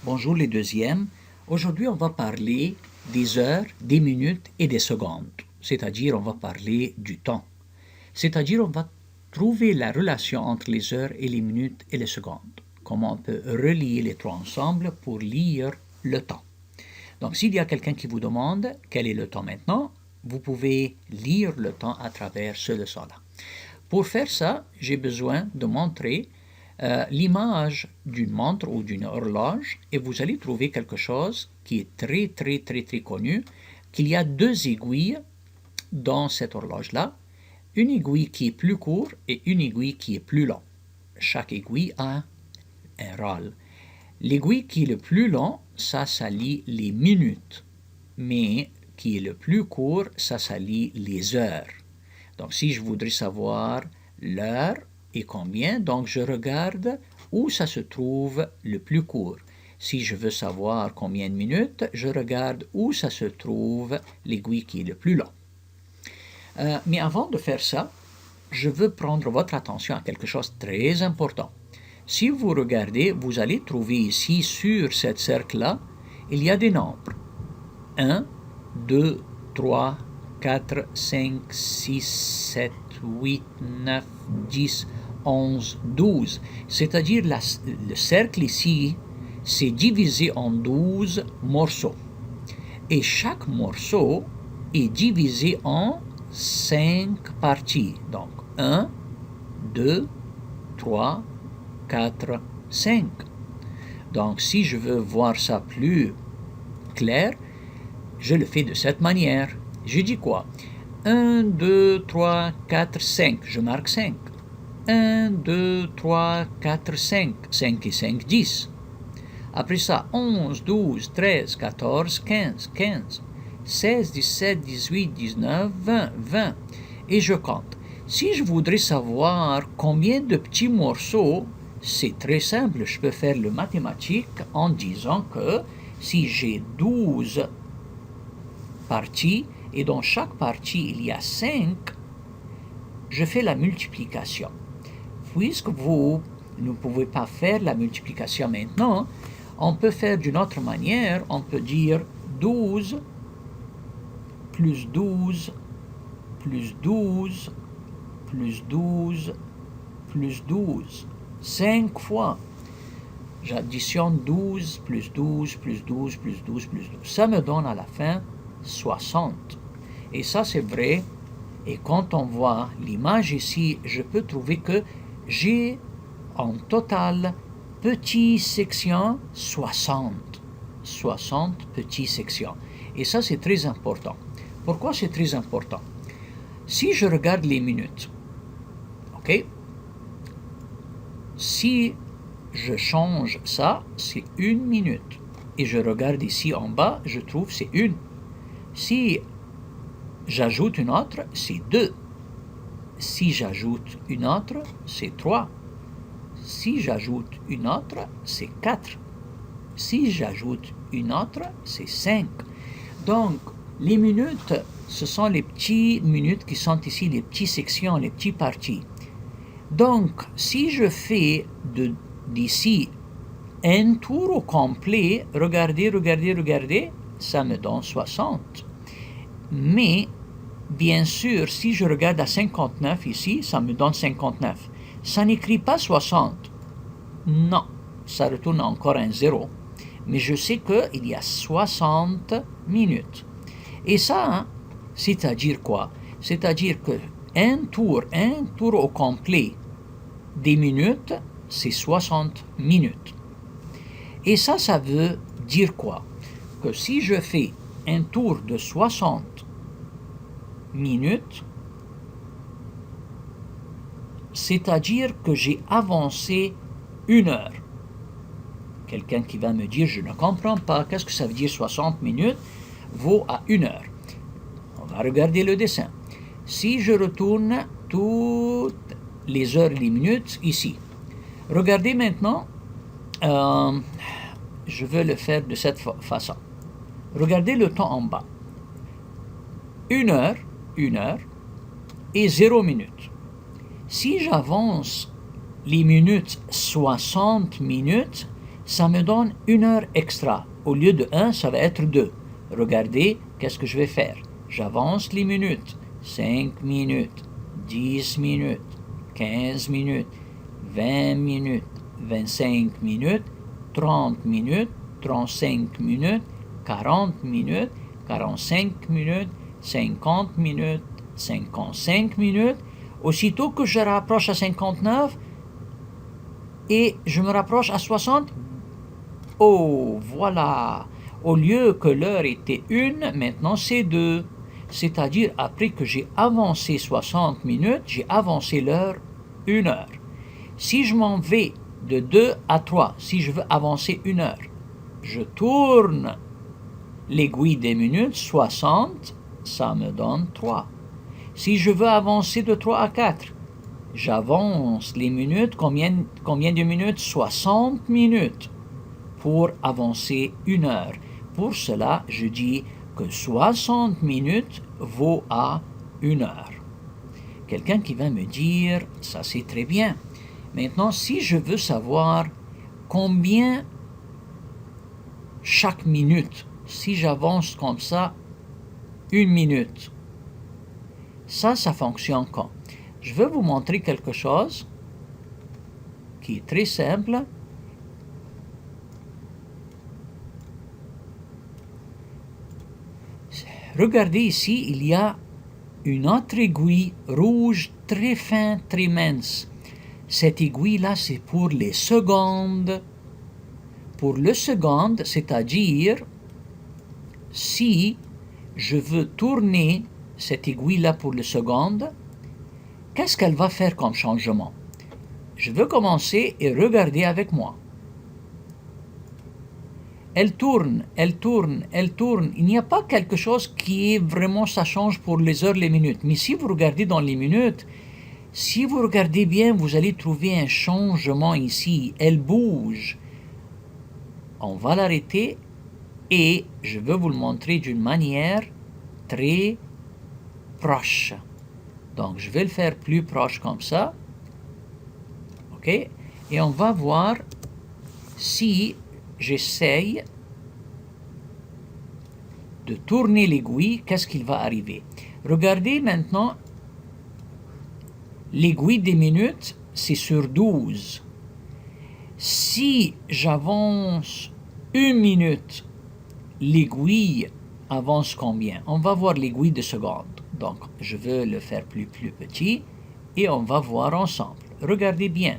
Bonjour les deuxièmes. Aujourd'hui, on va parler des heures, des minutes et des secondes. C'est-à-dire, on va parler du temps. C'est-à-dire, on va trouver la relation entre les heures et les minutes et les secondes. Comment on peut relier les trois ensemble pour lire le temps. Donc, s'il y a quelqu'un qui vous demande quel est le temps maintenant, vous pouvez lire le temps à travers ce leçon-là. Pour faire ça, j'ai besoin de montrer l'image d'une montre ou d'une horloge et vous allez trouver quelque chose qui est très connu, qu'il y a deux aiguilles dans cette horloge-là, une aiguille qui est plus courte et une aiguille qui est plus longue. Chaque aiguille a un rôle. L'aiguille qui est le plus long, ça lit les minutes, mais qui est le plus court, ça lit les heures. Donc, si je voudrais savoir l'heure et combien, donc je regarde où ça se trouve le plus court. Si je veux savoir combien de minutes, je regarde où ça se trouve l'aiguille qui est le plus long. Mais avant de faire ça, je veux prendre votre attention à quelque chose de très important. Si vous regardez, vous allez trouver ici, sur cette cercle-là, il y a des nombres. 1, 2, 3, 4, 5, 6, 7, 8, 9, 10, 11, 12. C'est-à-dire le cercle ici, c'est divisé en 12 morceaux. Et chaque morceau est divisé en 5 parties. Donc 1, 2, 3, 4, 5. Donc si je veux voir ça plus clair, je le fais de cette manière. Je dis quoi? 1, 2, 3, 4, 5. Je marque 5. 1, 2, 3, 4, 5. 5 et 5, 10. Après ça, 11, 12, 13, 14, 15, 15. 16, 17, 18, 19, 20, 20. Et je compte. Si je voudrais savoir combien de petits morceaux, c'est très simple. Je peux faire le mathématique en disant que si j'ai 12 parties et dans chaque partie il y a 5, je fais la multiplication. Puisque vous ne pouvez pas faire la multiplication maintenant, on peut faire d'une autre manière. On peut dire 12 plus 12 plus 12 plus 12 plus 12. 5 fois. J'additionne 12 plus 12 plus 12 plus 12 plus 12. Ça me donne à la fin 60. Et ça, c'est vrai. Et quand on voit l'image ici, je peux trouver que j'ai en total petites sections 60. 60 petites sections. Et ça, c'est très important. Pourquoi c'est très important? Si je regarde les minutes, ok? Si je change ça, c'est 1 minute. Et je regarde ici en bas, je trouve c'est 1. Si j'ajoute une autre, c'est 2. Si j'ajoute une autre, c'est 3. Si j'ajoute une autre, c'est 4. Si j'ajoute une autre, c'est 5. Donc, les minutes, ce sont les petites minutes qui sont ici, les petites sections, les petites parties. Donc, si je fais d'ici un tour au complet, regardez, ça me donne 60. Mais, bien sûr, si je regarde à 59 ici, ça me donne 59. Ça n'écrit pas 60. Non, ça retourne encore un 0. Mais je sais qu'il y a 60 minutes. Et ça, c'est-à-dire quoi? C'est-à-dire que un tour au complet des minutes, c'est 60 minutes. Et ça veut dire quoi? Que si je fais un tour de 60 minutes, c'est-à-dire que j'ai avancé 1 heure. Quelqu'un qui va me dire, je ne comprends pas, qu'est-ce que ça veut dire 60 minutes vaut à 1 heure? On va regarder le dessin. Si je retourne toutes les heures et les minutes ici, regardez maintenant, je veux le faire de cette façon. Regardez le temps en bas. 1 heure et 0 minutes. Si j'avance les minutes 60 minutes, ça me donne 1 heure extra. Au lieu de 1, ça va être 2. Regardez, qu'est-ce que je vais faire? J'avance les minutes. 5 minutes, 10 minutes, 15 minutes, 20 minutes, 25 minutes, 30 minutes, 35 minutes, 40 minutes, 45 minutes, 50 minutes, 55 minutes. Aussitôt que je rapproche à 59 et je me rapproche à 60, oh, voilà. Au lieu que l'heure était 1, maintenant c'est 2. C'est-à-dire, après que j'ai avancé 60 minutes, j'ai avancé l'heure 1 heure. Si je m'en vais de 2 à 3, si je veux avancer 1 heure, je tourne l'aiguille des minutes, 60, ça me donne 3. Si je veux avancer de 3 à 4, j'avance les minutes, combien de minutes? 60 minutes pour avancer 1 heure. Pour cela, je dis que 60 minutes vaut à 1 heure. Quelqu'un qui va me dire, ça c'est très bien. Maintenant, si je veux savoir combien chaque minute, si j'avance comme ça, 1 minute, ça fonctionne quand? Je vais vous montrer quelque chose qui est très simple. Regardez ici, il y a une autre aiguille rouge très fin, très mince. Cette aiguille-là, c'est pour les secondes. Pour le seconde, c'est-à-dire, si je veux tourner cette aiguille-là pour le seconde, qu'est-ce qu'elle va faire comme changement? Je veux commencer et regarder avec moi. Elle tourne, elle tourne, elle tourne. Il n'y a pas quelque chose qui est vraiment, ça change pour les heures, les minutes. Mais si vous regardez dans les minutes, si vous regardez bien, vous allez trouver un changement ici. Elle bouge. On va l'arrêter et je veux vous le montrer d'une manière très proche. Donc, je vais le faire plus proche comme ça. OK? Et on va voir si j'essaye de tourner l'aiguille, qu'est-ce qu'il va arriver? Regardez maintenant, l'aiguille des minutes, c'est sur 12. Si j'avance 1 minute, l'aiguille avance combien? On va voir l'aiguille de seconde. Donc, je veux le faire plus petit et on va voir ensemble. Regardez bien.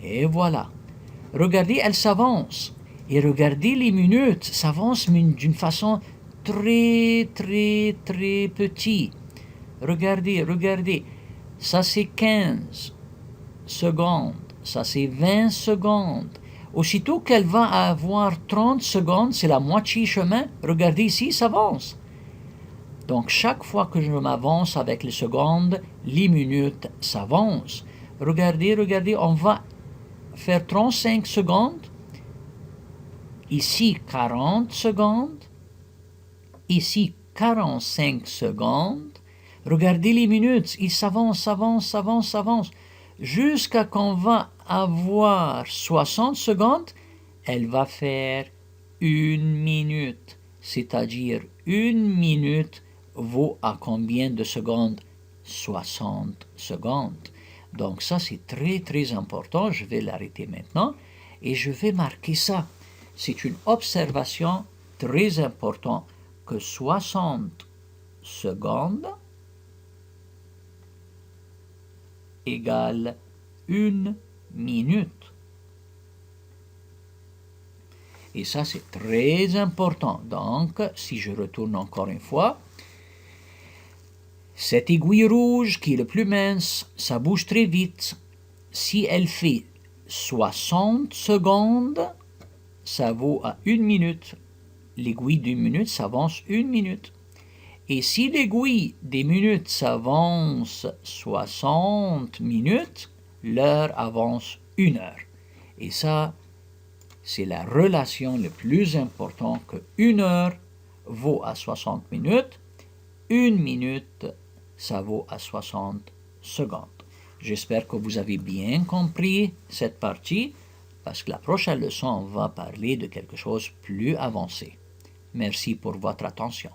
Et voilà. Regardez, elle s'avance. Et regardez les minutes, s'avancent d'une façon très, très, très petite. Regardez, regardez. Ça, c'est 15 secondes. Ça, c'est 20 secondes. Aussitôt qu'elle va avoir 30 secondes, c'est la moitié chemin. Regardez ici, ça avance. Donc, chaque fois que je m'avance avec les secondes, les minutes s'avancent. Regardez, regardez, on va faire 35 secondes. Ici, 40 secondes. Ici, 45 secondes. Regardez les minutes, ils s'avancent, s'avancent. Jusqu'à qu'on va avoir 60 secondes, elle va faire 1 minute. C'est-à-dire, 1 minute vaut à combien de secondes? 60 secondes. Donc ça, c'est très, très important. Je vais l'arrêter maintenant et je vais marquer ça. C'est une observation très importante que 60 secondes égale 1 minute. Et ça, c'est très important. Donc, si je retourne encore une fois, cette aiguille rouge qui est le plus mince, ça bouge très vite. Si elle fait 60 secondes, ça vaut à 1 minute. L'aiguille d'une minute s'avance 1 minute. Et si l'aiguille des minutes s'avance 60 minutes, l'heure avance 1 heure. Et ça, c'est la relation la plus importante que 1 heure vaut à 60 minutes, 1 minute, ça vaut à 60 secondes. J'espère que vous avez bien compris cette partie. parce que la prochaine leçon va parler de quelque chose de plus avancé. Merci pour votre attention.